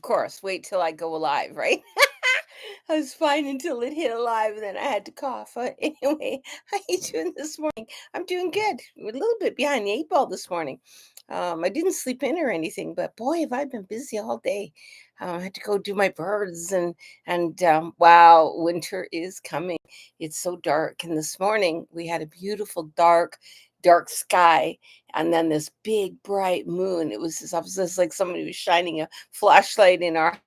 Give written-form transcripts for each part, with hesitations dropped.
course, wait till I go alive, right? I was fine until it hit alive, and then I had to cough. Anyway, how you doing this morning? I'm doing good. A little bit behind the eight ball this morning. I didn't sleep in or anything, but boy, have I been busy all day. I had to go do my birds, and wow, winter is coming. It's so dark, and this morning we had a beautiful dark sky, and then this big bright moon. It was just like somebody was shining a flashlight in our,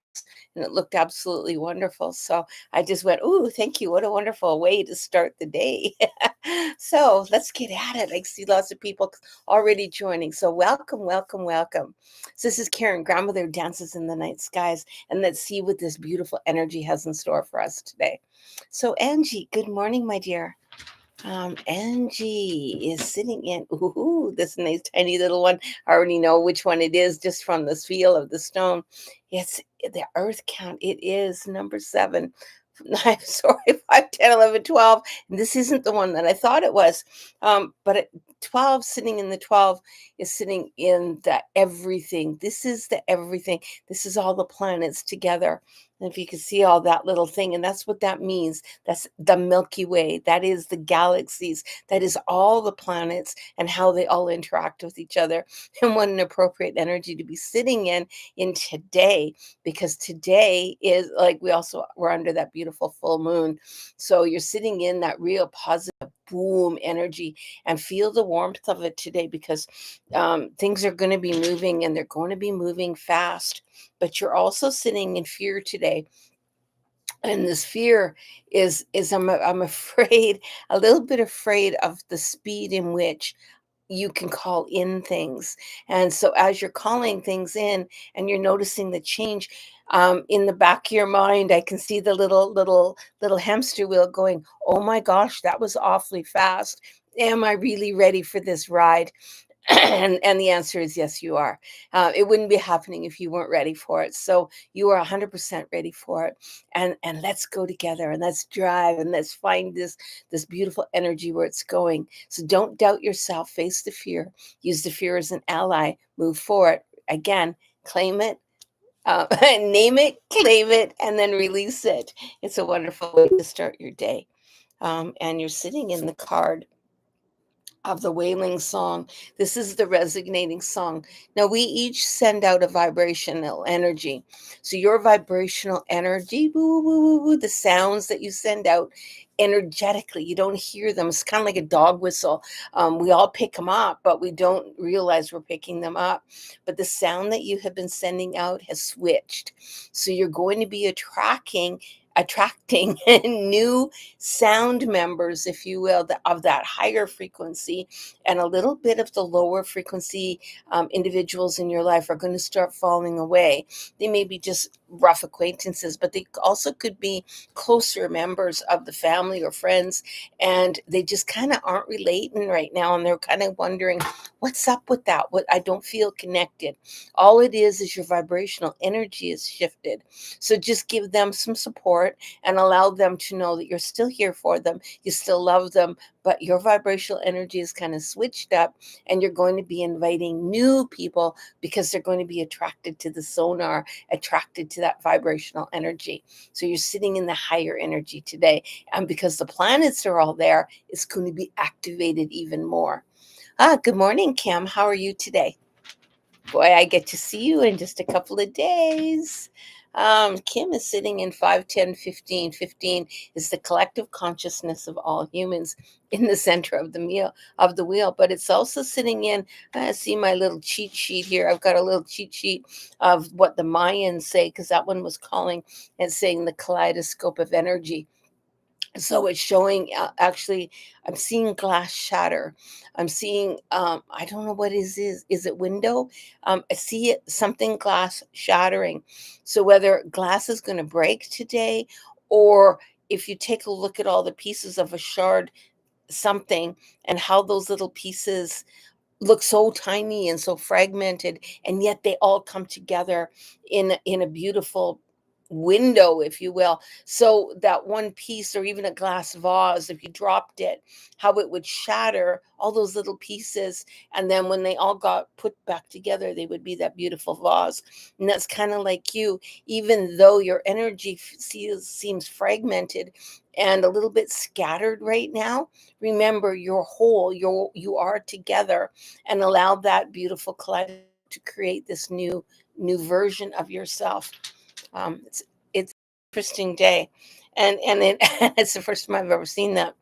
and it looked absolutely wonderful. So I just went, "Ooh, thank you. What a wonderful way to start the day." So let's get at it. I see lots of people already joining. So welcome, welcome, welcome. So this is Karen, grandmother who dances in the night skies, and let's see what this beautiful energy has in store for us today. So Angie, good morning, my dear. Angie is sitting in this nice tiny little one. I already know which one it is just from the feel of the stone. It's the earth count. It is number 7. I'm sorry, 5, 10, 11, 12. And this isn't the one that I thought it was. But 12, sitting in the 12, is sitting in the everything. This is the everything. This is all the planets together. And if you can see all that little thing, and that's what that means. That's the Milky Way. That is the galaxies. That is all the planets and how they all interact with each other. And what an appropriate energy to be sitting in today, because today is like we're under that beautiful full moon. So you're sitting in that real positive boom energy, and feel the warmth of it today, because things are going to be moving, and they're going to be moving fast. But you're also sitting in fear today, and this fear is I'm afraid, a little bit afraid of the speed in which you can call in things. And so as you're calling things in and you're noticing the change, in the back of your mind, I can see the little hamster wheel going, oh my gosh, that was awfully fast. Am I really ready for this ride? And the answer is yes, you are. It wouldn't be happening if you weren't ready for it. So you are 100% ready for it. And let's go together, and let's drive, and let's find this beautiful energy where it's going. So don't doubt yourself. Face the fear. Use the fear as an ally. Move forward. Again, claim it. Name it, claim it, and then release it. It's a wonderful way to start your day. And you're sitting in the card of the wailing song. This is the resonating song. Now, we each send out a vibrational energy. So, your vibrational energy, woo, woo, woo, woo, the sounds that you send out energetically, you don't hear them. It's kind of like a dog whistle. We all pick them up, but we don't realize we're picking them up. But the sound that you have been sending out has switched. So, you're going to be attracting new sound members, if you will, of that higher frequency, and a little bit of the lower frequency individuals in your life are going to start falling away. They may be just rough acquaintances, but they also could be closer members of the family or friends, and they just kind of aren't relating right now, and they're kind of wondering, what's up with that? What, I don't feel connected. All it is your vibrational energy is shifted. So just give them some support and allow them to know that you're still here for them. You still love them, but your vibrational energy is kind of switched up, and you're going to be inviting new people because they're going to be attracted to the sonar, attracted to that vibrational energy. So you're sitting in the higher energy today. And because the planets are all there, it's going to be activated even more. Good morning, Kim. How are you today? Boy, I get to see you in just a couple of days. Kim is sitting in 5, 10, 15. 15 is the collective consciousness of all humans in the center of the wheel. But it's also sitting in, I see my little cheat sheet here. I've got a little cheat sheet of what the Mayans say, because that one was calling and saying the kaleidoscope of energy. So it's showing, actually, I'm seeing glass shatter. I'm seeing, I don't know what is it window? I see it, something glass shattering. So whether glass is going to break today, or if you take a look at all the pieces of a shard something, and how those little pieces look so tiny and so fragmented, and yet they all come together in a beautiful window, if you will. So that one piece or even a glass vase, if you dropped it, how it would shatter all those little pieces. And then when they all got put back together, they would be that beautiful vase. And that's kind of like you, even though your energy seems fragmented and a little bit scattered right now, remember you're whole, you are together, and allow that beautiful collective to create this new version of yourself. It's an interesting day, and it's the first time I've ever seen that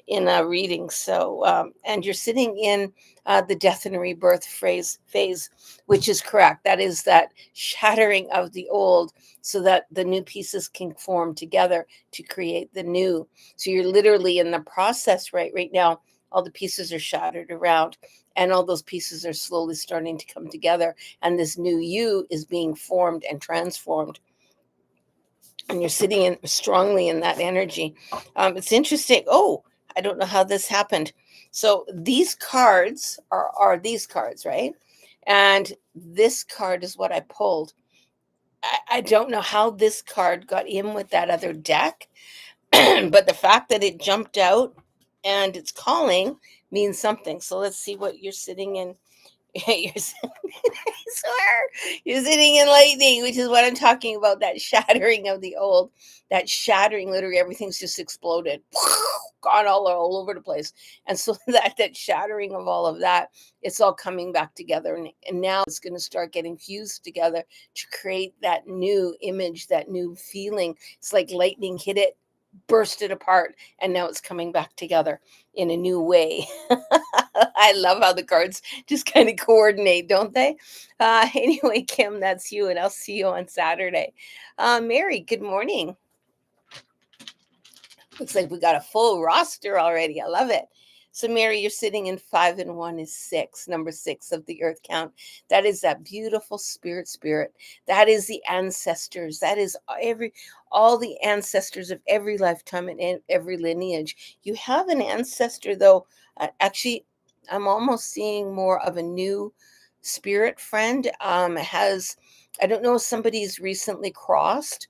in a reading. So, and you're sitting in the death and rebirth phase, which is correct. That is that shattering of the old, so that the new pieces can form together to create the new. So you're literally in the process right now. All the pieces are shattered around, and all those pieces are slowly starting to come together, and this new you is being formed and transformed, and you're sitting in strongly in that energy. It's interesting. Oh, I don't know how this happened. So these cards are these cards, right? And this card is what I pulled. I don't know how this card got in with that other deck, but the fact that it jumped out and it's calling means something. So let's see what you're sitting in. You're I swear you're sitting in lightning, which is what I'm talking about. That shattering of the old, that shattering, literally everything's just exploded, gone all over the place. And so that shattering of all of that, it's all coming back together. And now it's going to start getting fused together to create that new image, that new feeling. It's like lightning hit it, burst it apart, and now it's coming back together in a new way. I love how the cards just kind of coordinate, don't they? Anyway, Kim, that's you, and I'll see you on Saturday. Mary, good morning. Looks like we got a full roster already. I love it. So, Mary, you're sitting in 5 and 1 is 6, number 6 of the earth count. That is that beautiful spirit. That is the ancestors. That is all the ancestors of every lifetime and every lineage. You have an ancestor, though. Actually, I'm almost seeing more of a new spirit friend. I don't know if somebody's recently crossed.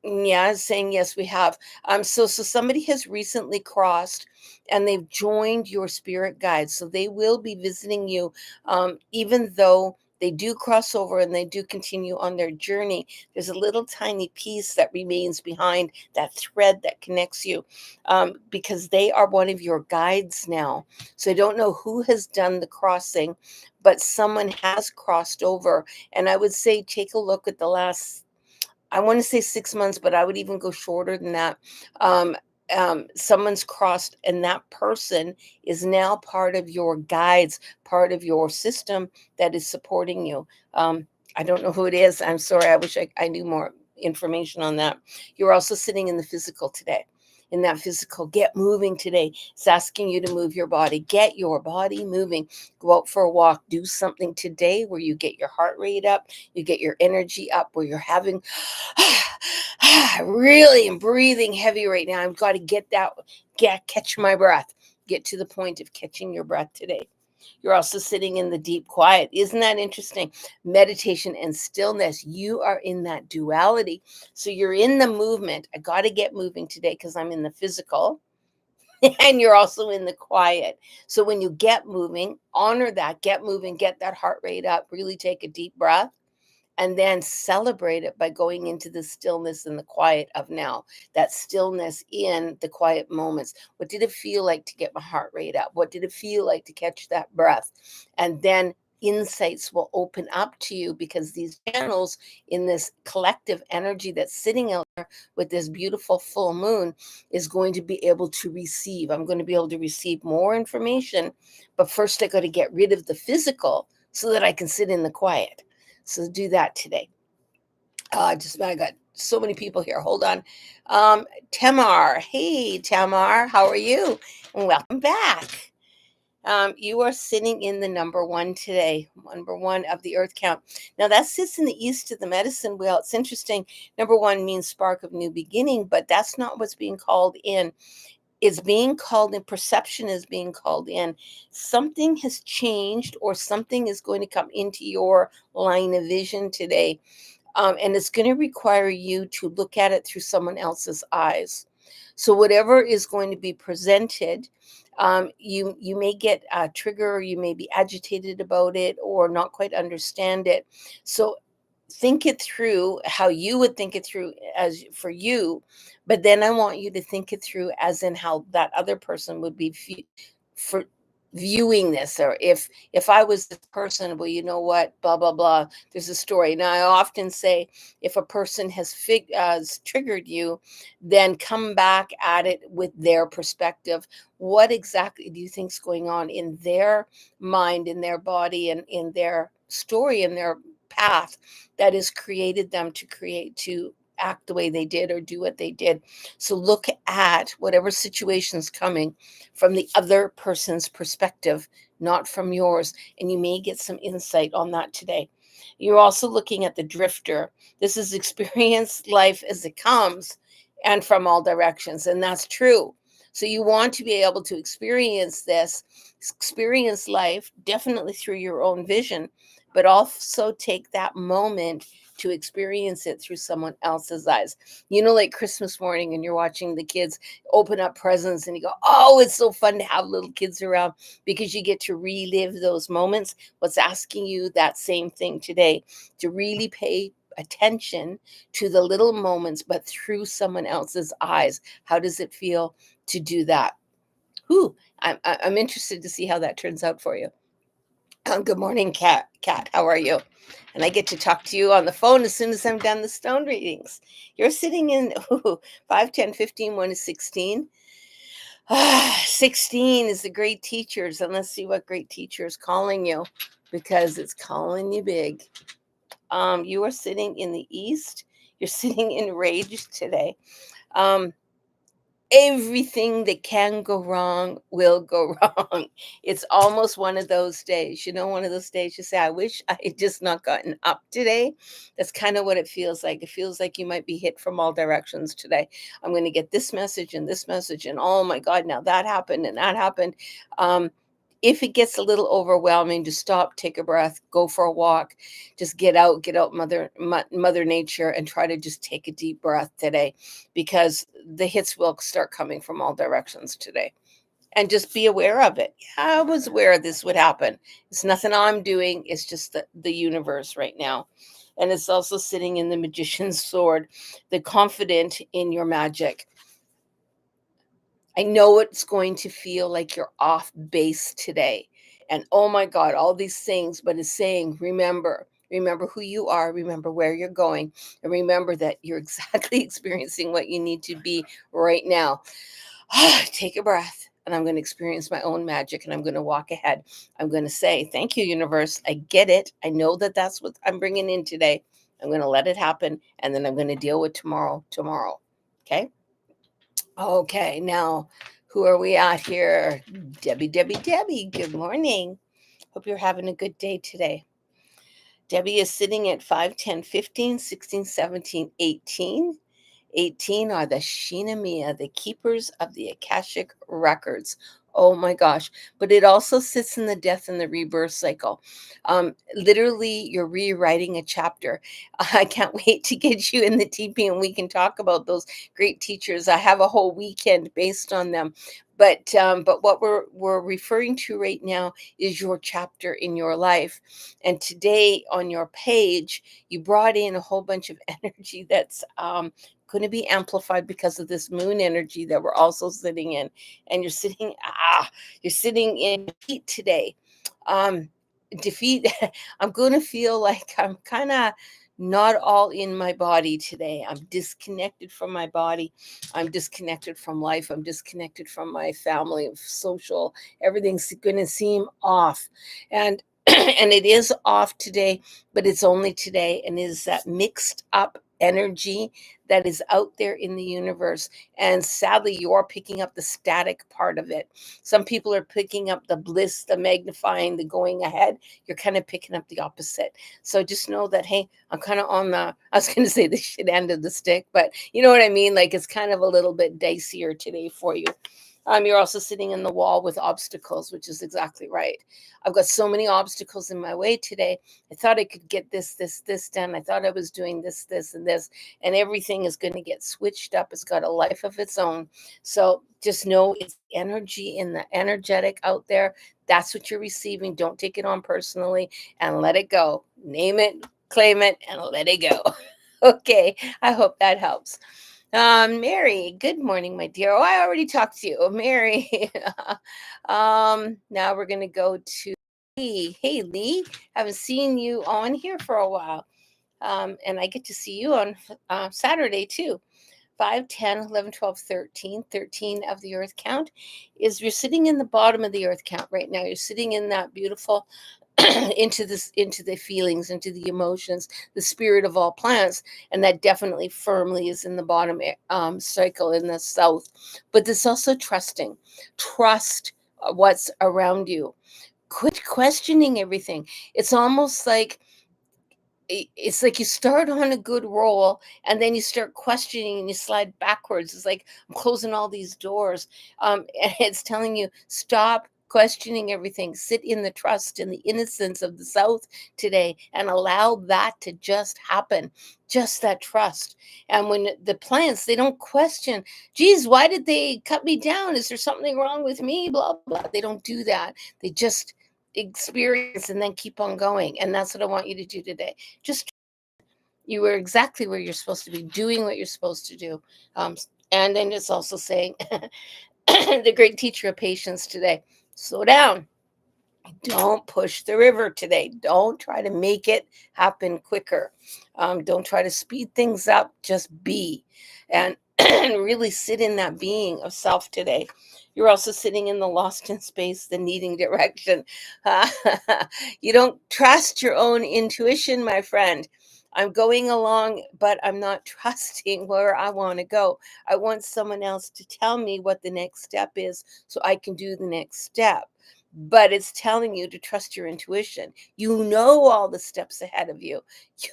Yeah, saying yes, we have. So somebody has recently crossed and they've joined your spirit guides. So they will be visiting you, even though they do cross over and they do continue on their journey. There's a little tiny piece that remains behind, that thread that connects you, because they are one of your guides now. So I don't know who has done the crossing, but someone has crossed over. And I would say take a look at the last, I want to say 6 months, but I would even go shorter than that. Um, Someone's crossed, and that person is now part of your guides, part of your system that is supporting you. I don't know who it is. I'm sorry. I wish I knew more information on that. You're also sitting in the physical today. In that physical, get moving today. It's asking you to move your body. Get your body moving. Go out for a walk. Do something today where you get your heart rate up, you get your energy up, where you're having really am breathing heavy right now. I've got to catch my breath. Get to the point of catching your breath today. You're also sitting in the deep quiet. Isn't that interesting? Meditation and stillness. You are in that duality. So you're in the movement. I got to get moving today because I'm in the physical. And you're also in the quiet. So when you get moving, honor that, get moving, get that heart rate up, really take a deep breath, and then celebrate it by going into the stillness and the quiet of now. That stillness in the quiet moments. What did it feel like to get my heart rate up? What did it feel like to catch that breath? And then insights will open up to you, because these channels in this collective energy that's sitting out there with this beautiful full moon is going to be able to receive. I'm going to be able to receive more information, but first I got to get rid of the physical so that I can sit in the quiet. So do that today. I got so many people here. Hold on. Tamar. Hey, Tamar. How are you? And welcome back. You are sitting in the number 1 today, number 1 of the earth count. Now that sits in the east of the medicine wheel. It's interesting. Number 1 means spark of new beginning, but that's not what's being called in. Is being called in, perception is being called in. Something has changed, or something is going to come into your line of vision today. And it's going to require you to look at it through someone else's eyes. So whatever is going to be presented, you may get a trigger, or you may be agitated about it, or not quite understand it. So think it through how you would think it through as for you, but then I want you to think it through as in how that other person would be for viewing this. Or if I was this person, well, you know what, blah blah blah, there's a story. Now I often say, if a person has triggered you, then come back at it with their perspective. What exactly do you think's going on in their mind, in their body, and in their story, in their path that has created them to act the way they did or do what they did. So look at whatever situation's coming from the other person's perspective, not from yours, and you may get some insight on that today. You're also looking at the drifter. This is experience life as it comes and from all directions, and that's true. So you want to be able to experience life definitely through your own vision, but also take that moment to experience it through someone else's eyes. Like Christmas morning, and you're watching the kids open up presents, and you go, oh, it's so fun to have little kids around, because you get to relive those moments. What's asking you that same thing today, to really pay attention to the little moments, but through someone else's eyes. How does it feel to do that? Whew, I'm interested to see how that turns out for you. Good morning, Kat. How are you? And I get to talk to you on the phone as soon as I'm done the stone readings. You're sitting in 5, 10, 15, 1 to 16. 16 is the great teachers. And let's see what great teacher is calling you, because it's calling you big. You are sitting in the East. You're sitting in rage today. Um, Everything that can go wrong will go wrong. It's almost one of those days, one of those days you say, I wish I had just not gotten up today. That's kind of what it feels like. It feels like you might be hit from all directions today. I'm going to get this message and this message, and oh my God, now that happened and that happened. If it gets a little overwhelming, just stop, take a breath, go for a walk, just get out mother nature, and try to just take a deep breath today, because the hits will start coming from all directions today. And just be aware of it. I was aware this would happen. It's nothing I'm doing. It's just the universe right now. And it's also sitting in the magician's sword, the confident in your magic. I know it's going to feel like you're off base today. And oh my God, all these things, but it's saying, remember who you are, remember where you're going, and remember that you're exactly experiencing what you need to be right now. Take a breath, and I'm going to experience my own magic, and I'm going to walk ahead. I'm going to say, thank you, universe. I get it. I know that that's what I'm bringing in today. I'm going to let it happen, and then I'm going to deal with tomorrow. Okay? Okay, now who are we at here? Debbie. Good morning. Hope you're having a good day today. Debbie is sitting at 5, 10, 15, 16, 17, 18. 18 are the Shinamiya, the keepers of the Akashic records. Oh my gosh. But it also sits in the death and the rebirth cycle. Literally, you're rewriting a chapter. I can't wait to get you in the TP and we can talk about those great teachers. I have a whole weekend based on them. But what we're referring to right now is your chapter in your life. And today on your page, you brought in a whole bunch of energy that's going to be amplified because of this moon energy that we're also sitting in. And you're sitting in defeat today. Defeat. I'm going to feel like I'm kind of not all in my body today. I'm disconnected from my body. I'm disconnected from life. I'm disconnected from my family, social. Everything's going to seem off. And and it is off today, but it's only today. And it is that mixed up energy that is out there in the universe. And sadly, you're picking up the static part of it. Some people are picking up the bliss, the magnifying, the going ahead. You're kind of picking up the opposite. So just know that, hey, I'm kind of on I was going to say the shit end of the stick, but you know what I mean? Like it's kind of a little bit dicier today for you. You're also sitting in the wall with obstacles, which is exactly right. I've got so many obstacles in my way today. I thought I could get this done. I thought I was doing this, and this, and everything is going to get switched up. It's got a life of its own. So just know it's energy in the energetic out there. That's what you're receiving. Don't take it on personally and let it go. Name it, claim it, and let it go. Okay. I hope that helps. Mary, good morning, my dear. Oh, I already talked to you. Oh, Mary. Now we're gonna go to Lee. Hey, Lee, haven't seen you on here for a while. And I get to see you on Saturday too. 5, 10, 11, 12, 13. 13 of the earth count is you're sitting in the bottom of the earth count right now. You're sitting in that beautiful into the feelings, into the emotions, the spirit of all plants, and that definitely firmly is in the bottom cycle in the south. But this also trust what's around you. Quit questioning everything. It's almost like it's like you start on a good roll and then you start questioning and you slide backwards. It's like I'm closing all these doors. And it's telling you stop questioning everything. Sit in the trust and the innocence of the south today and allow that to just happen. Just that trust. And when the plants, they don't question, geez, why did they cut me down? Is there something wrong with me? Blah blah. They don't do that. They just experience and then keep on going. And that's what I want you to do today. Just you were exactly where you're supposed to be, doing what you're supposed to do. Um, and then it's also saying, the great teacher of patience today, slow down. Don't push the river today. Don't try to make it happen quicker. Don't try to speed things up. Just be. And really sit in that being of self today. You're also sitting in the lost in space, the needing direction. Uh, you don't trust your own intuition, my friend. I'm going along, but I'm not trusting where I want to go. I want someone else to tell me what the next step is so I can do the next step, but it's telling you to trust your intuition. You know all the steps ahead of you.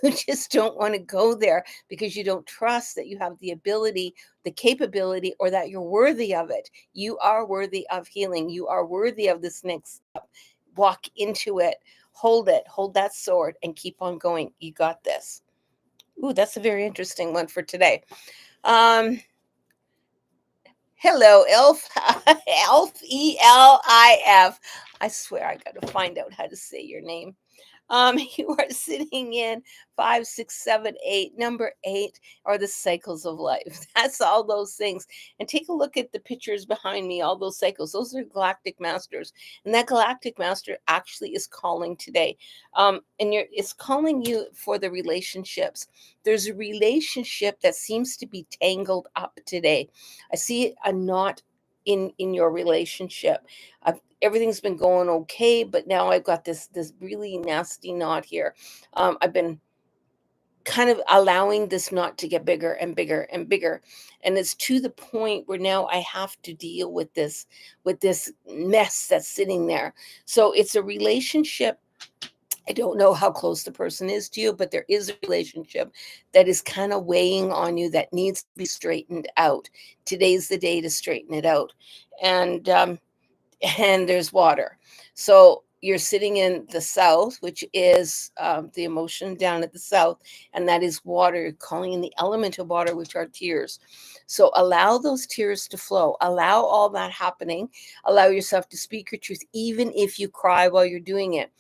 You just don't want to go there because you don't trust that you have the ability, the capability, or that you're worthy of it. You are worthy of healing. You are worthy of this next step. Walk into it, hold that sword, and keep on going. You got this. Ooh, that's a very interesting one for today. Um, Hello, Elf. Elf, Elif. I swear I got to find out how to say your name. You are sitting in 5, 6, 7, 8. Number 8 are the cycles of life. That's all those things. And take a look at the pictures behind me, all those cycles. Those are galactic masters. And that galactic master actually is calling today. It's calling you for the relationships. There's a relationship that seems to be tangled up today. I see a knot in your relationship. Everything's been going okay, but now I've got this really nasty knot here. I've been kind of allowing this knot to get bigger and bigger and bigger, and it's to the point where now I have to deal with this mess that's sitting there. So it's a relationship. I don't know how close the person is to you, but there is a relationship that is kind of weighing on you that needs to be straightened out. Today's the day to straighten it out. And and there's water. So you're sitting in the south, which is the emotion down at the south, and that is water. You're calling in the element of water, which are tears. So allow those tears to flow. Allow all that happening. Allow yourself to speak your truth, even if you cry while you're doing it,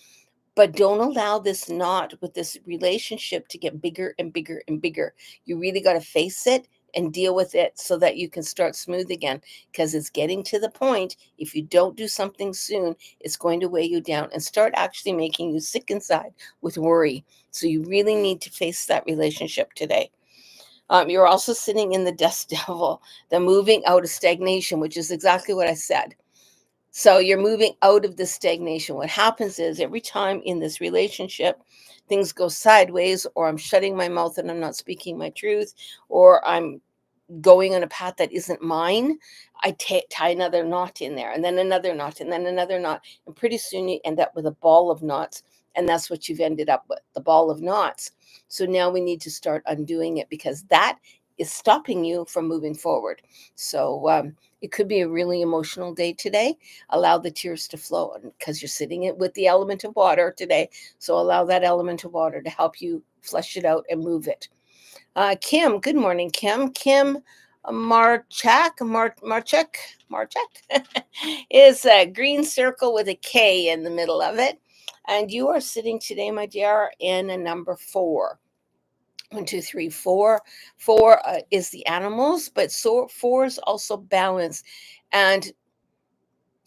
but don't allow this knot with this relationship to get bigger and bigger and bigger. You really got to face it and deal with it so that you can start smooth again, because it's getting to the point. If you don't do something soon, it's going to weigh you down and start actually making you sick inside with worry. So you really need to face that relationship today. You're also sitting in the dust devil, the moving out of stagnation, which is exactly what I said. So you're moving out of the stagnation. What happens is every time in this relationship, things go sideways, or I'm shutting my mouth and I'm not speaking my truth, or I'm going on a path that isn't mine, I tie another knot in there, and then another knot, and then another knot. And pretty soon you end up with a ball of knots. And that's what you've ended up with, the ball of knots. So now we need to start undoing it, because that is stopping you from moving forward. So It could be a really emotional day today. Allow the tears to flow because you're sitting it with the element of water today. So allow that element of water to help you flush it out and move it. Kim, good morning, Kim. Kim Marchek is a green circle with a K in the middle of it. And you are sitting today, my dear, in a number 4. 1, 2, 3, 4. 4 is the animals, but so 4 is also balance. And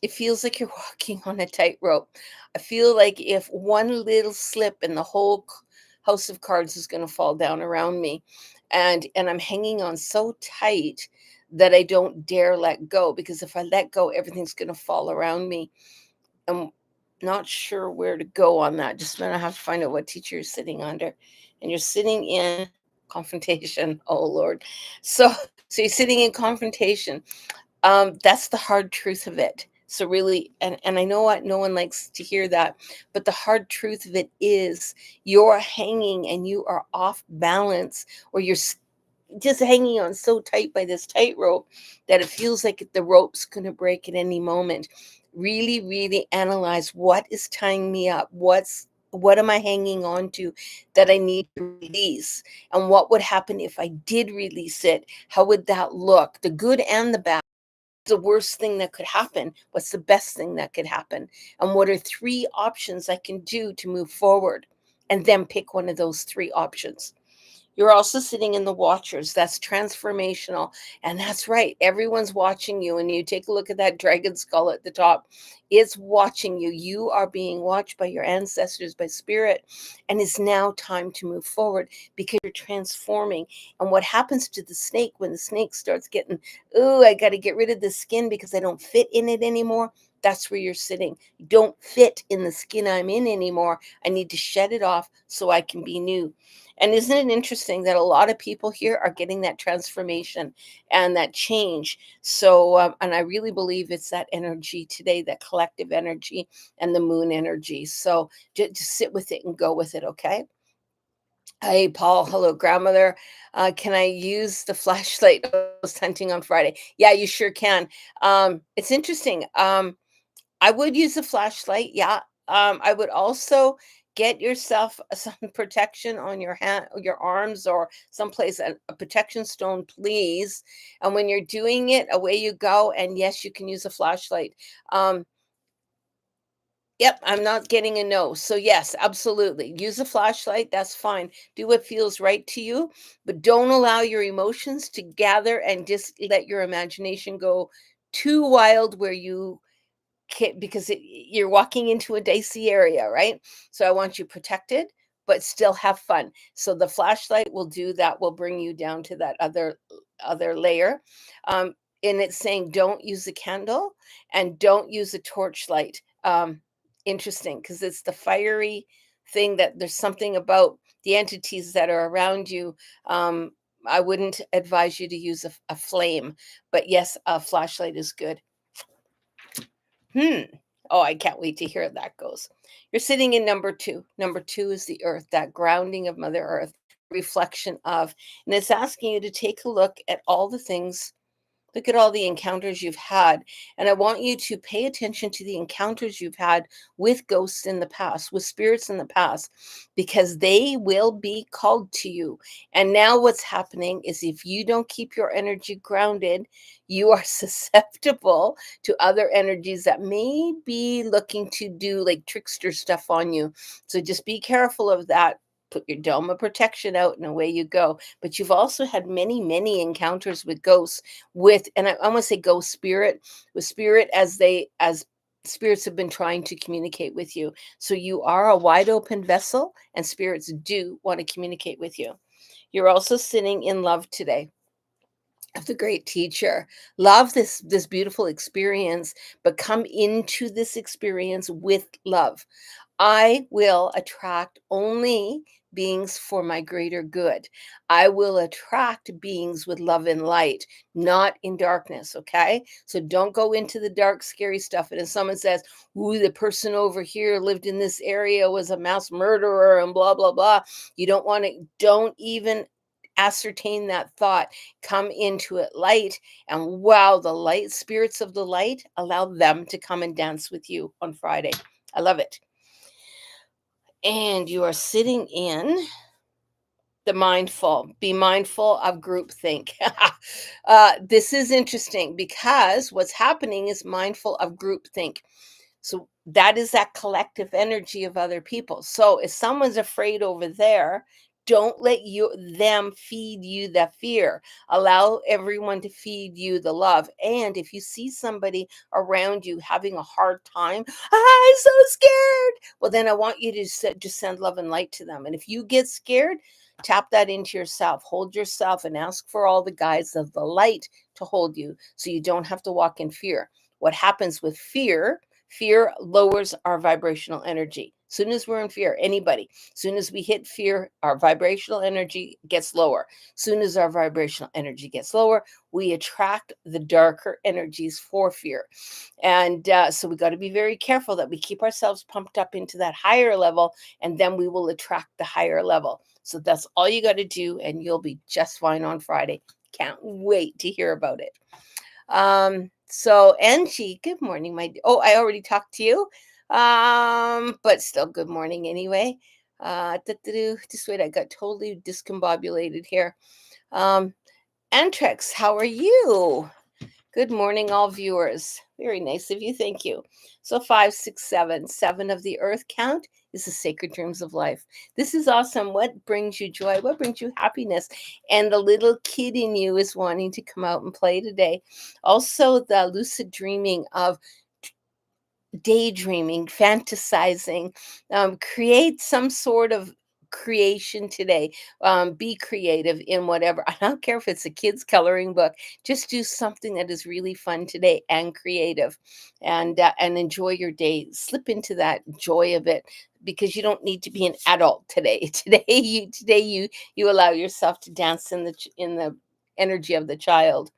it feels like you're walking on a tightrope. I feel like if one little slip and the whole house of cards is going to fall down around me, and I'm hanging on so tight that I don't dare let go, because if I let go, everything's going to fall around me. I'm not sure where to go on that. Just gonna have to find out what teacher you're sitting under, and you're sitting in confrontation. Oh Lord, so so you're sitting in confrontation. That's the hard truth of it. So really, and I know what no one likes to hear that, but the hard truth of it is you're hanging and you are off balance, or you're just hanging on so tight by this tightrope that it feels like the rope's going to break at any moment. Really, really analyze what is tying me up. What am I hanging on to that I need to release? And what would happen if I did release it? How would that look? The good and the bad. The worst thing that could happen? What's the best thing that could happen? And what are 3 options I can do to move forward? And then pick one of those 3 options. You're also sitting in the watchers. That's transformational. And that's right. Everyone's watching you. And you take a look at that dragon skull at the top. It's watching you. You are being watched by your ancestors, by spirit. And it's now time to move forward because you're transforming. And what happens to the snake when the snake starts getting, oh, I got to get rid of the skin because I don't fit in it anymore? That's where you're sitting. You don't fit in the skin I'm in anymore. I need to shed it off so I can be new. And isn't it interesting that a lot of people here are getting that transformation and that change? So, and I really believe it's that energy today, that collective energy and the moon energy. So just sit with it and go with it, okay? Hey, Paul. Hello, grandmother. Can I use the flashlight I was hunting on Friday? Yeah, you sure can. It's interesting. I would use a flashlight, yeah. I would also get yourself some protection on your hand, your arms, or someplace, a protection stone, please. And when you're doing it, away you go. And yes, you can use a flashlight. Um, yep, I'm not getting a no. So yes, absolutely. Use a flashlight. That's fine. Do what feels right to you, but don't allow your emotions to gather and just let your imagination go too wild where you because you're walking into a dicey area, right? So I want you protected, but still have fun. So the flashlight will do that. Will bring you down to that other layer. Um, and it's saying don't use a candle and don't use a torchlight. Interesting, because it's the fiery thing that there's something about the entities that are around you. I wouldn't advise you to use a flame, but yes, a flashlight is good. Hmm. Oh, I can't wait to hear how that goes. You're sitting in number 2. Number 2 is the earth, that grounding of Mother Earth, reflection of. And it's asking you to take a look at all the things. Look at all the encounters you've had. And I want you to pay attention to the encounters you've had with ghosts in the past, with spirits in the past, because they will be called to you. And now what's happening is if you don't keep your energy grounded, you are susceptible to other energies that may be looking to do like trickster stuff on you. So just be careful of that. Put your dome of protection out and away you go. But you've also had many, many encounters with ghosts, with, and I want to say ghost spirit, with spirit as spirits have been trying to communicate with you. So you are a wide open vessel, and spirits do want to communicate with you. You're also sitting in love today of the great teacher. Love this beautiful experience, but come into this experience with love. I will attract only beings for my greater good. I will attract beings with love and light, not in darkness. Okay. So don't go into the dark, scary stuff. And if someone says, ooh, the person over here lived in this area was a mass murderer and blah, blah, blah, you don't want to, don't even ascertain that thought, come into it light, and wow, the light spirits of the light, allow them to come and dance with you on Friday. I love it. And you are sitting in the mindful. Be mindful of groupthink. This is interesting because what's happening is mindful of groupthink. So that is that collective energy of other people. So if someone's afraid over there, don't let them feed you the fear. Allow everyone to feed you the love. And if you see somebody around you having a hard time, I'm so scared. Well, then I want you to just send love and light to them. And if you get scared, tap that into yourself. Hold yourself and ask for all the guides of the light to hold you so you don't have to walk in fear. What happens with fear? Fear lowers our vibrational energy. Soon as we're in fear, anybody, soon as we hit fear, our vibrational energy gets lower. Soon as our vibrational energy gets lower, we attract the darker energies for fear. And so we got to be very careful that we keep ourselves pumped up into that higher level, and then we will attract the higher level. So that's all you got to do, and you'll be just fine on Friday. Can't wait to hear about it. So Angie, good morning, oh, I already talked to you. But still good morning anyway. Just wait, I got totally discombobulated here. Antrex, how are you? Good morning, all viewers. Very nice of you. Thank you. So 5, 6, 7, 7 of the earth count is the sacred dreams of life. This is awesome. What brings you joy? What brings you happiness? And the little kid in you is wanting to come out and play today. Also, the lucid dreaming of daydreaming, fantasizing, create some sort of creation today. Be creative in whatever. I don't care if it's a kid's coloring book. Just do something that is really fun today and creative, and enjoy your day. Slip into that joy of it, because you don't need to be an adult today. Today you allow yourself to dance in the energy of the child,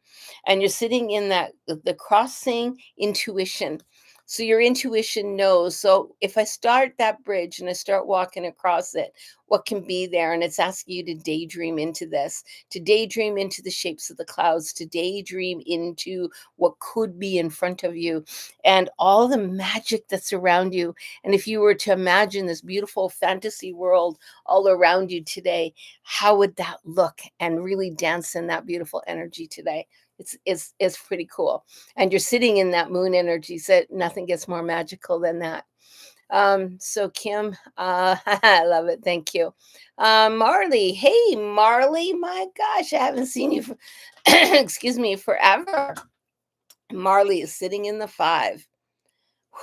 and you're sitting in that the crossing intuition. So your intuition knows. So if I start that bridge and I start walking across it, what can be there? And it's asking you to daydream into this, to daydream into the shapes of the clouds, to daydream into what could be in front of you and all the magic that's around you. And if you were to imagine this beautiful fantasy world all around you today, how would that look? And really dance in that beautiful energy today. It's pretty cool. And you're sitting in that moon energy, so nothing gets more magical than that. So Kim, I love it. Thank you. Marley, hey Marley, my gosh, I haven't seen you for excuse me, forever. Marley is sitting in the 5.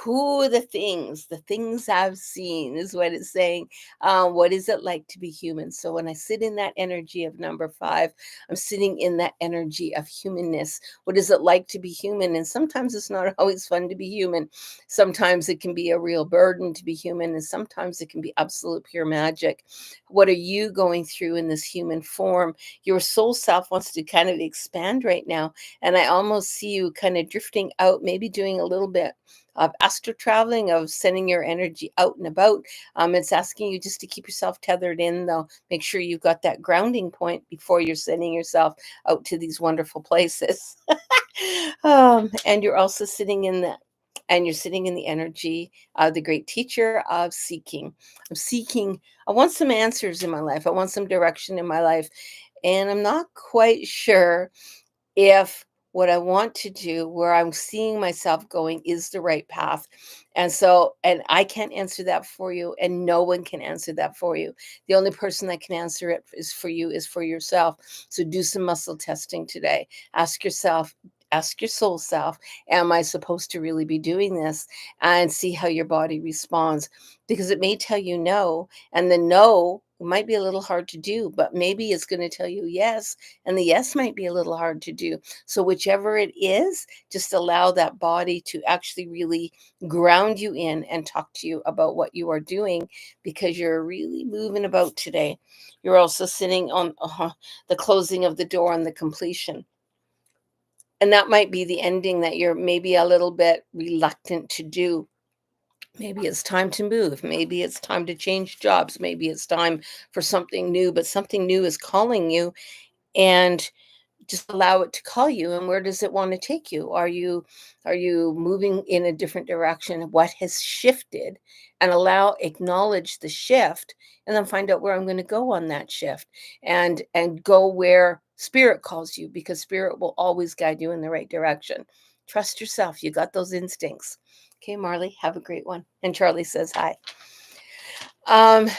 Who are the things I've seen is what it's saying. What is it like to be human? So when I sit in that energy of number 5, I'm sitting in that energy of humanness. What is it like to be human? And sometimes it's not always fun to be human. Sometimes it can be a real burden to be human, and sometimes it can be absolute pure magic. What are you going through in this human form? Your soul self wants to kind of expand right now, and I almost see you kind of drifting out, maybe doing a little bit of astral traveling, of sending your energy out and about. It's asking you just to keep yourself tethered in, though. Make sure you've got that grounding point before you're sending yourself out to these wonderful places. And you're also sitting in the and you're sitting in the energy of the great teacher of seeking. I'm seeking, I want some answers in my life. I want some direction in my life. And I'm not quite sure if what I want to do, where I'm seeing myself going, is the right path. And I can't answer that for you, and no one can answer that for you. The only person that can answer it is for yourself. So do some muscle testing today. Ask yourself, ask your soul self, am I supposed to really be doing this? And see how your body responds, because it may tell you no, and the no might be a little hard to do, but maybe it's going to tell you yes, and the yes might be a little hard to do. So whichever it is, just allow that body to actually really ground you in and talk to you about what you are doing, because you're really moving about today. You're also sitting on the closing of the door and the completion. And that might be the ending that you're maybe a little bit reluctant to do. Maybe it's time to move. Maybe it's time to change jobs. Maybe it's time for something new, but something new is calling you. And just allow it to call you. And where does it want to take you? Are you moving in a different direction? What has shifted? And acknowledge the shift, and then find out where I'm going to go on that shift, and go where spirit calls you, because spirit will always guide you in the right direction. Trust yourself. You got those instincts. Okay, Marley, have a great one. And Charlie says hi. um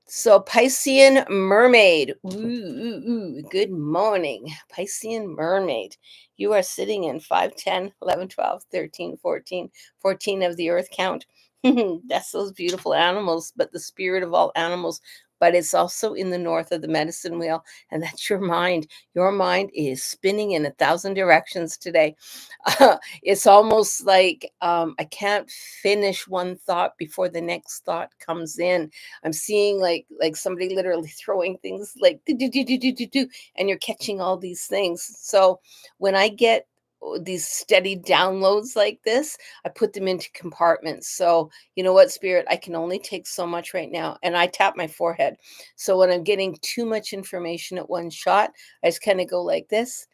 so Piscean mermaid. Ooh, ooh, ooh. Good morning, Piscean mermaid. You are sitting in 5, 10, 11, 12, 13, 14, 14 of the earth count. That's those beautiful animals, but the spirit of all animals. But it's also in the north of the medicine wheel, and that's your mind. Your mind is spinning in 1,000 directions today. It's almost like I can't finish one thought before the next thought comes in. I'm seeing like somebody literally throwing things like do do do do do do do, and you're catching all these things. So when I get these steady downloads like this, I put them into compartments. So you know what, spirit, I can only take so much right now, and I tap my forehead. So when I'm getting too much information at one shot, I just kind of go like this,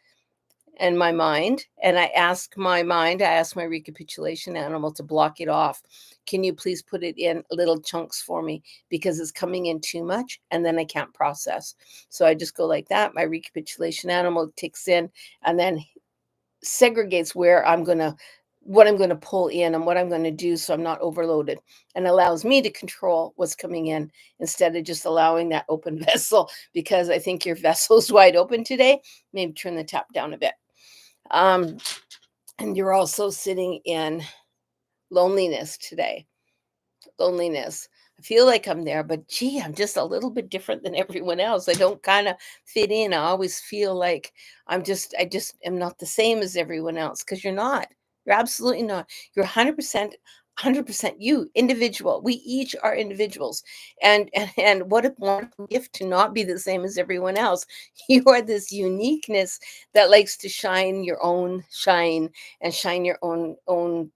and my mind, and I ask my recapitulation animal to block it off. Can you please put it in little chunks for me, because it's coming in too much and then I can't process. So I just go like that. My recapitulation animal takes in and then segregates what I'm going to pull in and what I'm going to do, so I'm not overloaded, and allows me to control what's coming in, instead of just allowing that open vessel. Because I think your vessel's wide open today. Maybe turn the tap down a bit. um, and you're also sitting in loneliness today. Loneliness. I feel like I'm there, but gee, I'm just a little bit different than everyone else. I don't kind of fit in. I always feel like I just am not the same as everyone else, because you're not. You're absolutely not. You're 100%. 100% you, individual. We each are individuals. And what a wonderful gift to not be the same as everyone else. You are this uniqueness that likes to shine your own shine, and shine your own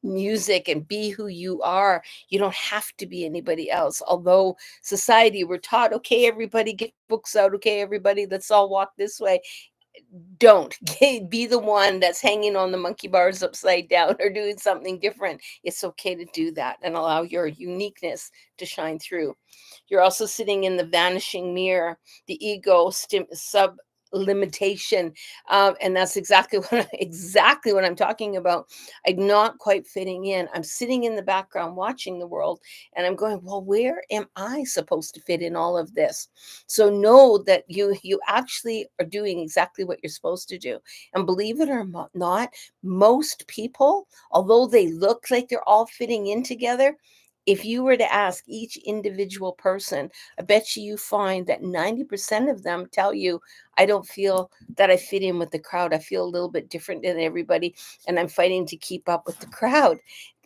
music, and be who you are. You don't have to be anybody else. Although society, we're taught, okay, everybody get books out. Okay, everybody, let's all walk this way. Don't be the one that's hanging on the monkey bars upside down or doing something different. It's okay to do that and allow your uniqueness to shine through. You're also sitting in the vanishing mirror, the ego sub limitation. And that's exactly exactly what I'm talking about. I'm not quite fitting in. I'm sitting in the background watching the world, and I'm going, well, where am I supposed to fit in all of this? So know that you actually are doing exactly what you're supposed to do. And believe it or not, most people, although they look like they're all fitting in together, if you were to ask each individual person, I bet you find that 90% of them tell you, I don't feel that I fit in with the crowd. I feel a little bit different than everybody, and I'm fighting to keep up with the crowd.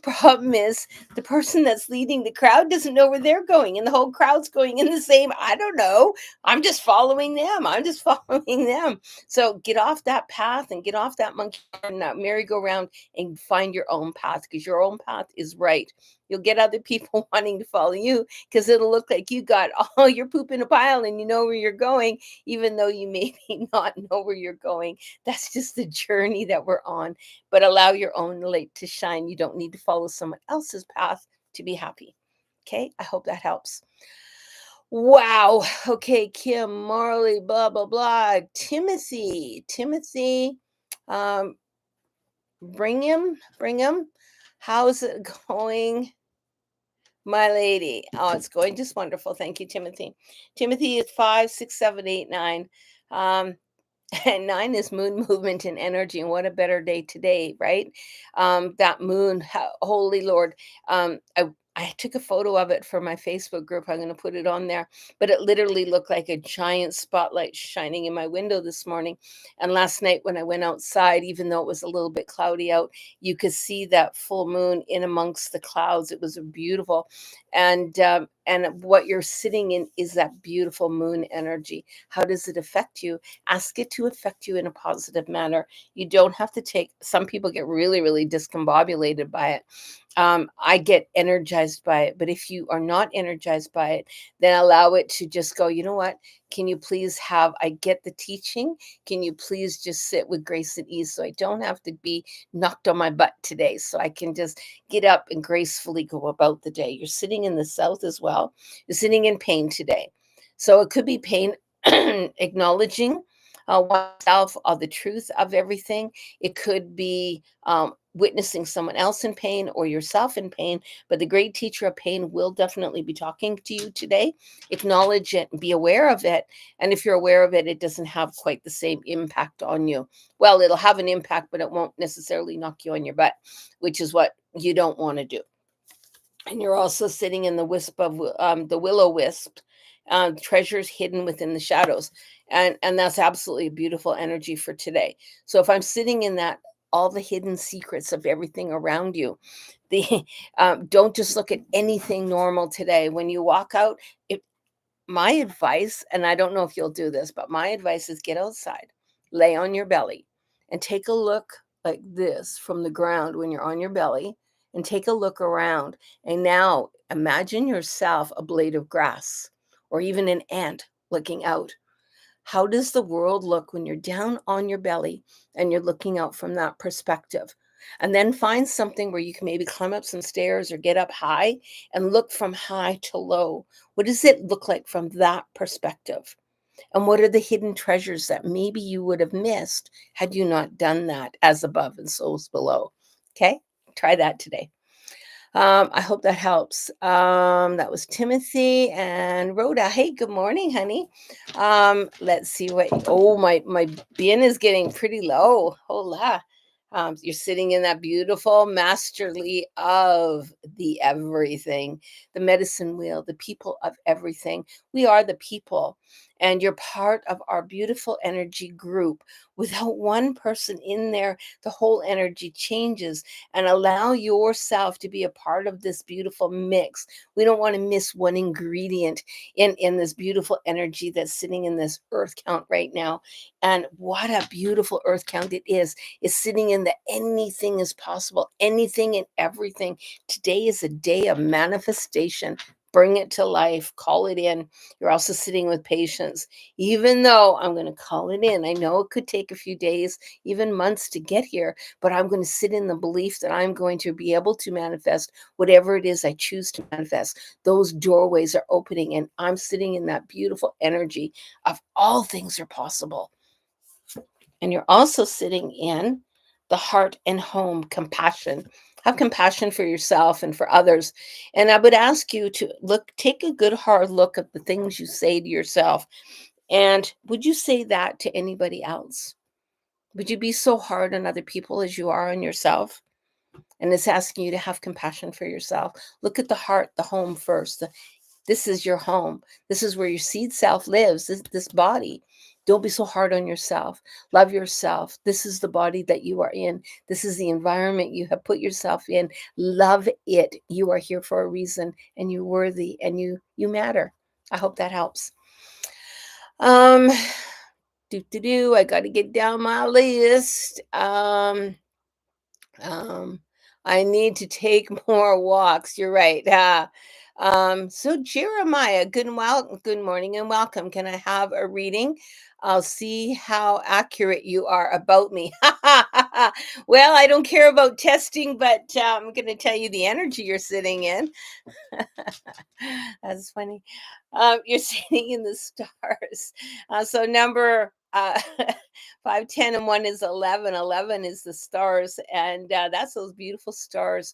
Problem is, the person that's leading the crowd doesn't know where they're going, and the whole crowd's going in the same, I don't know. I'm just following them. I'm just following them. So get off that path and get off that monkey and that merry-go-round, and find your own path, because your own path is right. You'll get other people wanting to follow you, because it'll look like you got all your poop in a pile and you know where you're going, even though you maybe not know where you're going. That's just the journey that we're on. But allow your own light to shine. You don't need to follow someone else's path to be happy. Okay, I hope that helps. Wow. Okay, Kim, Marley, blah, blah, blah. Timothy, um, bring him. How's it going, my lady? Oh, it's going just wonderful. Thank you, Timothy. Timothy is 5, 6, 7, 8, 9. Um, and 9 is moon movement and energy. And what a better day today, right? That moon, holy Lord. I took a photo of it for my Facebook group. I'm going to put it on there. But it literally looked like a giant spotlight shining in my window this morning. And last night, when I went outside, even though it was a little bit cloudy out, you could see that full moon in amongst the clouds. It was beautiful. And what you're sitting in is that beautiful moon energy. How does it affect you? Ask it to affect you in a positive manner. You don't have to take, some people get really, really discombobulated by it. I get energized by it. But if you are not energized by it, then allow it to just go, you know what? Can you please have, I get the teaching. Can you please just sit with grace and ease so I don't have to be knocked on my butt today? So I can just get up and gracefully go about the day. You're sitting in the south as well. You're sitting in pain today. So it could be pain, acknowledging oneself, the truth of everything. It could be witnessing someone else in pain or yourself in pain. But the great teacher of pain will definitely be talking to you today. Acknowledge it and be aware of it. And if you're aware of it, it doesn't have quite the same impact on you. Well, it'll have an impact, but it won't necessarily knock you on your butt, which is what you don't want to do. And you're also sitting in the wisp of the willow wisp, treasures hidden within the shadows, and that's absolutely a beautiful energy for today. So if I'm sitting in that, all the hidden secrets of everything around you, the don't just look at anything normal today. When you walk out, it, my advice, and I don't know if you'll do this, but my advice is get outside, lay on your belly, and take a look like this from the ground when you're on your belly, and take a look around. And now imagine yourself a blade of grass or even an ant looking out. How does the world look when you're down on your belly and you're looking out from that perspective? And then find something where you can maybe climb up some stairs or get up high and look from high to low. What does it look like from that perspective? And what are the hidden treasures that maybe you would have missed had you not done that, as above and so is below? Okay, try that today. I hope that helps. That was Timothy and Rhoda. Hey, good morning, honey. Let's see what. Oh, my bin is getting pretty low. Hola. You're sitting in that beautiful masterly of the everything, the medicine wheel, the people of everything. We are the people, and you're part of our beautiful energy group. Without one person in there, the whole energy changes, and allow yourself to be a part of this beautiful mix. We don't want to miss one ingredient in this beautiful energy that's sitting in this earth count right now. And what a beautiful earth count it is. It's sitting in the anything is possible, anything and everything. Today is a day of manifestation. Bring it to life, call it in. You're also sitting with patience. Even though I'm going to call it in, I know it could take a few days, even months to get here, but I'm going to sit in the belief that I'm going to be able to manifest whatever it is I choose to manifest. Those doorways are opening, and I'm sitting in that beautiful energy of all things are possible. And you're also sitting in the heart and home compassion. Have compassion for yourself and for others. And I would ask you to take a good hard look at the things you say to yourself. And would you say that to anybody else? Would you be so hard on other people as you are on yourself? And it's asking you to have compassion for yourself. Look at the heart, the home first. This is your home. This is where your seed self lives, this body. Don't be so hard on yourself. Love yourself. This is the body that you are in. This is the environment you have put yourself in. Love it. You are here for a reason, and you're worthy, and you matter. I hope that helps. Um I got to get down my list. Um, I need to take more walks. You're right. So Jeremiah, good morning and welcome. Can I have a reading? I'll see how accurate you are about me. Well, I don't care about testing, but I'm going to tell you the energy you're sitting in. That's funny. You're sitting in the stars. So number 5, 10, and 1 is 11. 11 is the stars, and that's those beautiful stars.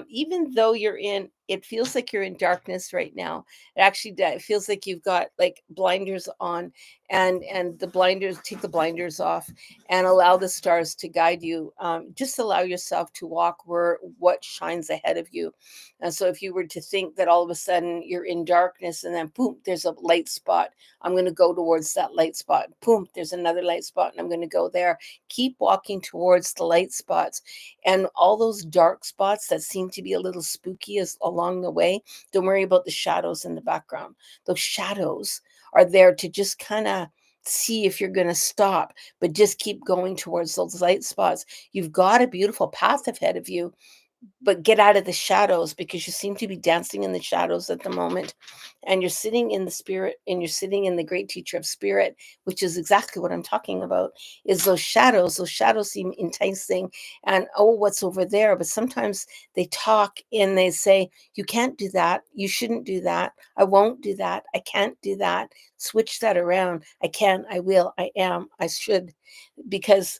Even though you're in, it feels like you're in darkness right now. It actually it feels like you've got like blinders on, and the blinders, take the blinders off and allow the stars to guide you. Just allow yourself to walk where what shines ahead of you. And so if you were to think that all of a sudden you're in darkness and then boom, there's a light spot, I'm going to go towards that light spot. Boom, there's another light spot and I'm going to go there. Keep walking towards the light spots, and all those dark spots that seem to be a little spooky as along the way. Don't worry about the shadows in the background. Those shadows are there to just kind of see if you're going to stop, but just keep going towards those light spots. You've got a beautiful path ahead of you. but get out of the shadows because you seem to be dancing in the shadows at the moment, and you're sitting in the spirit, and you're sitting in the great teacher of spirit, which is exactly what I'm talking about. Is those shadows seem enticing, and oh, what's over there? But sometimes they talk and they say, you can't do that, you shouldn't do that, I won't do that, I can't do that, switch that around, I can, I will, I am, I should, because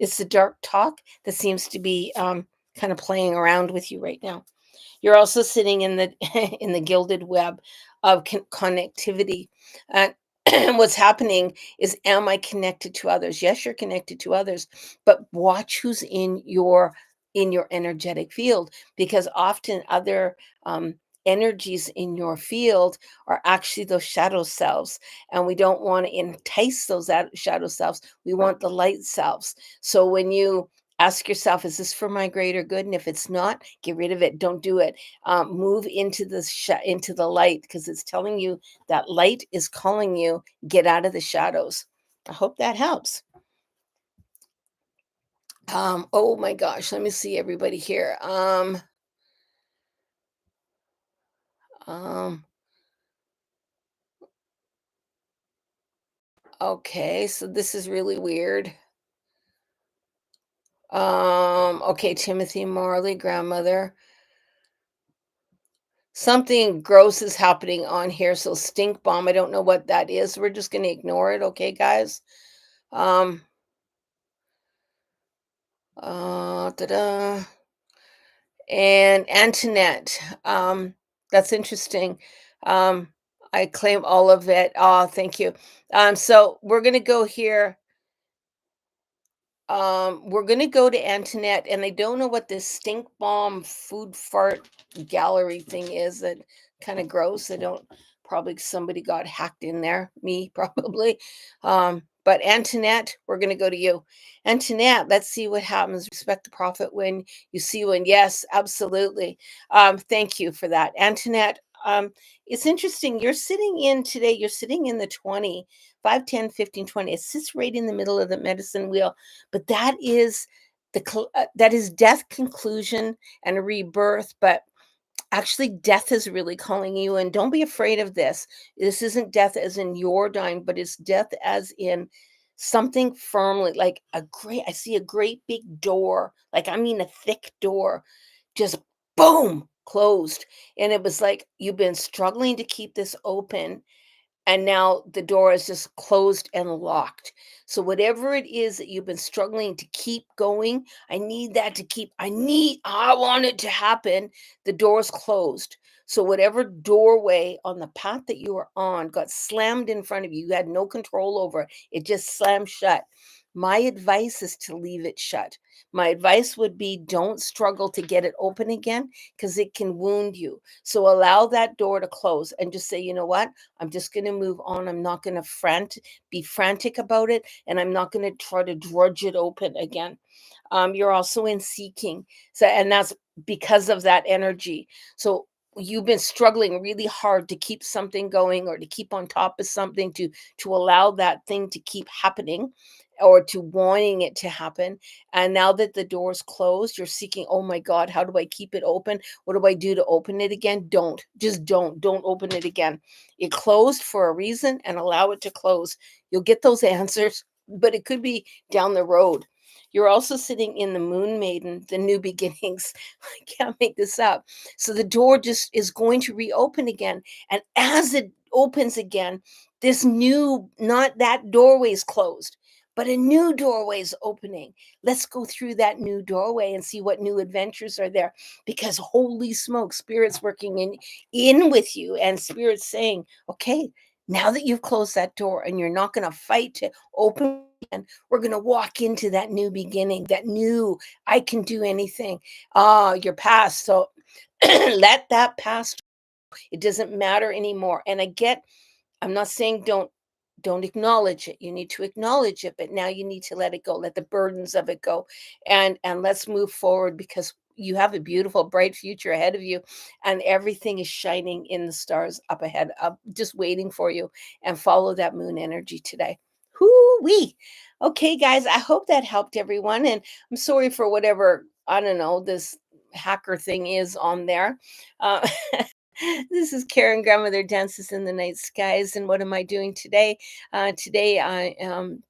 it's the dark talk that seems to be kind of playing around with you right now. You're also sitting in the in the gilded web of connectivity. And what's happening is, am I connected to others? Yes, you're connected to others, but watch who's in your energetic field, because often other energies in your field are actually those shadow selves, and we don't want to entice those shadow selves. We want the light selves. So when you ask yourself, is this for my greater good? And if it's not, get rid of it. Don't do it. Move into into the light, because it's telling you that light is calling you. Get out of the shadows. I hope that helps. Oh my gosh, let me see everybody here. Um, okay, so this is really weird. Okay, Timothy Marley, grandmother. Something gross is happening on here. So stink bomb. I don't know what that is. We're just gonna ignore it, okay, guys? Um, Ta-da. And Antoinette. That's interesting. Um, I claim all of it. Oh, thank you. So we're gonna go here. We're gonna go to Antoinette, and I don't know what this stink bomb food fart gallery thing is. That kind of gross. I don't. Probably somebody got hacked in there. Me probably. But Antoinette, we're gonna go to you. Antoinette, let's see what happens. Respect the prophet when you see one. Yes, absolutely. Thank you for that, Antoinette. It's interesting. You're sitting in today. You're sitting in the 20, 5, 10, 15, 20. It sits right in the middle of the medicine wheel, but that is that is death conclusion and a rebirth. But actually death is really calling you, and don't be afraid of this. This isn't death as in you're dying, but it's death as in something firmly, like a great, I see a great big door, like I mean a thick door, just boom, closed. And it was like you've been struggling to keep this open, and now the door is just closed and locked. So whatever it is that you've been struggling to keep going, I need that to keep, I want it to happen. The door's closed. So whatever doorway on the path that you were on got slammed in front of you, you had no control over it. It just slammed shut. My advice is to leave it shut. My advice would be, don't struggle to get it open again, because it can wound you. So allow that door to close and just say, you know what? I'm just going to move on. I'm not going to be frantic about it, and I'm not going to try to drudge it open again. You're also in seeking, so, and that's because of that energy. So you've been struggling really hard to keep something going, or to keep on top of something, to allow that thing to keep happening, or to wanting it to happen. And now that the door's closed, you're seeking, oh my God, how do I keep it open? What do I do to open it again? Don't open it again. It closed for a reason, and allow it to close. You'll get those answers, but it could be down the road. You're also sitting in the moon maiden, the new beginnings. I can't make this up. So the door just is going to reopen again. And as it opens again, this new, not that doorway is closed, but a new doorway is opening. Let's go through that new doorway and see what new adventures are there. Because holy smoke, spirit's working in with you, and spirit's saying, okay, now that you've closed that door and you're not going to fight to open again, we're going to walk into that new beginning, that new, I can do anything. Your past. So let that past, it doesn't matter anymore. And I'm not saying don't acknowledge it. You need to acknowledge it, but now you need to let it go. Let the burdens of it go, and let's move forward, because you have a beautiful, bright future ahead of you, and everything is shining in the stars up ahead, up just waiting for you. And follow that moon energy today. Whoo wee. Okay, guys. I hope that helped everyone, and I'm sorry for whatever, I don't know, this hacker thing is on there. Uh, this is Karen, grandmother dances in the night skies, and what am I doing today? Today I am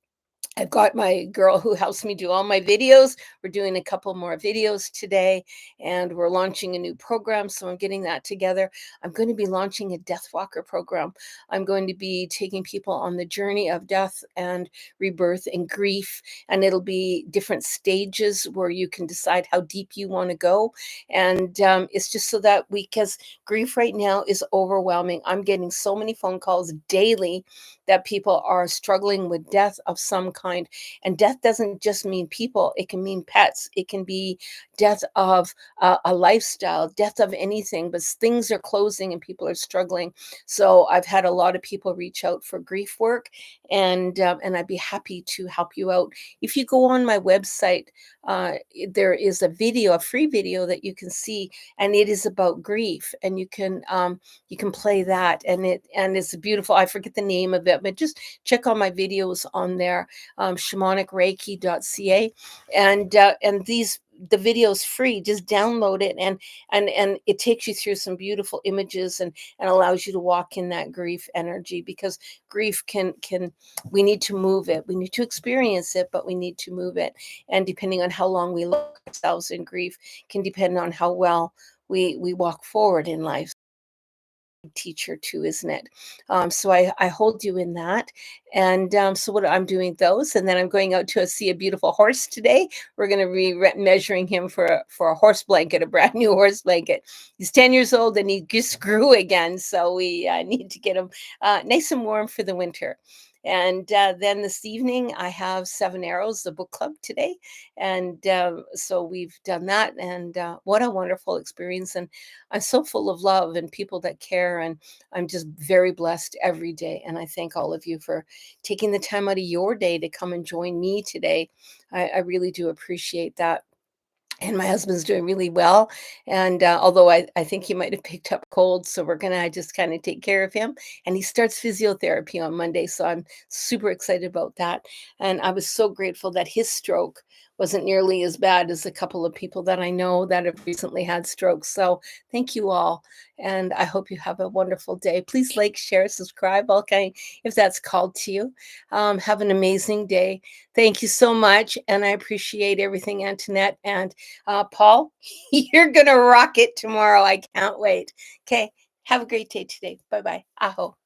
I've got my girl who helps me do all my videos. We're doing a couple more videos today, and we're launching a new program. So I'm getting that together. I'm going to be launching a Death Walker program. I'm going to be taking people on the journey of death and rebirth and grief. And it'll be different stages where you can decide how deep you want to go. And it's just so that because grief right now is overwhelming. I'm getting so many phone calls daily that people are struggling with death of some kind. And death doesn't just mean people, it can mean pets, it can be death of a lifestyle, death of anything, but things are closing and people are struggling. So I've had a lot of people reach out for grief work, and I'd be happy to help you out. If you go on my website, there is a video, a free video that you can see, and it is about grief, and you can play that, and it's beautiful. I forget the name of it, but just check all my videos on there, shamanicreiki.ca, and the video's free. Just download it, and it takes you through some beautiful images, and allows you to walk in that grief energy, because grief can we need to move it, we need to experience it, but we need to move it. And depending on how long we look ourselves in grief can depend on how well we walk forward in life. Teacher too, isn't it? So I hold you in that. And so what I'm doing those, and then I'm going out to see a beautiful horse today. We're going to be measuring him for a horse blanket, a brand new horse blanket. He's 10 years old and he just grew again, so we need to get him nice and warm for the winter. And then this evening, I have Seven Arrows, the book club today. And so we've done that. And what a wonderful experience. And I'm so full of love and people that care. And I'm just very blessed every day. And I thank all of you for taking the time out of your day to come and join me today. I really do appreciate that. And my husband's doing really well. And although I think he might have picked up cold, so we're going to just kind of take care of him. And he starts physiotherapy on Monday. So I'm super excited about that. And I was so grateful that his stroke wasn't nearly as bad as a couple of people that I know that have recently had strokes. So thank you all. And I hope you have a wonderful day. Please like, share, subscribe, all kind, if that's called to you. Have an amazing day. Thank you so much. And I appreciate everything, Antoinette. And Paul, you're going to rock it tomorrow. I can't wait. Okay. Have a great day today. Bye bye. Aho.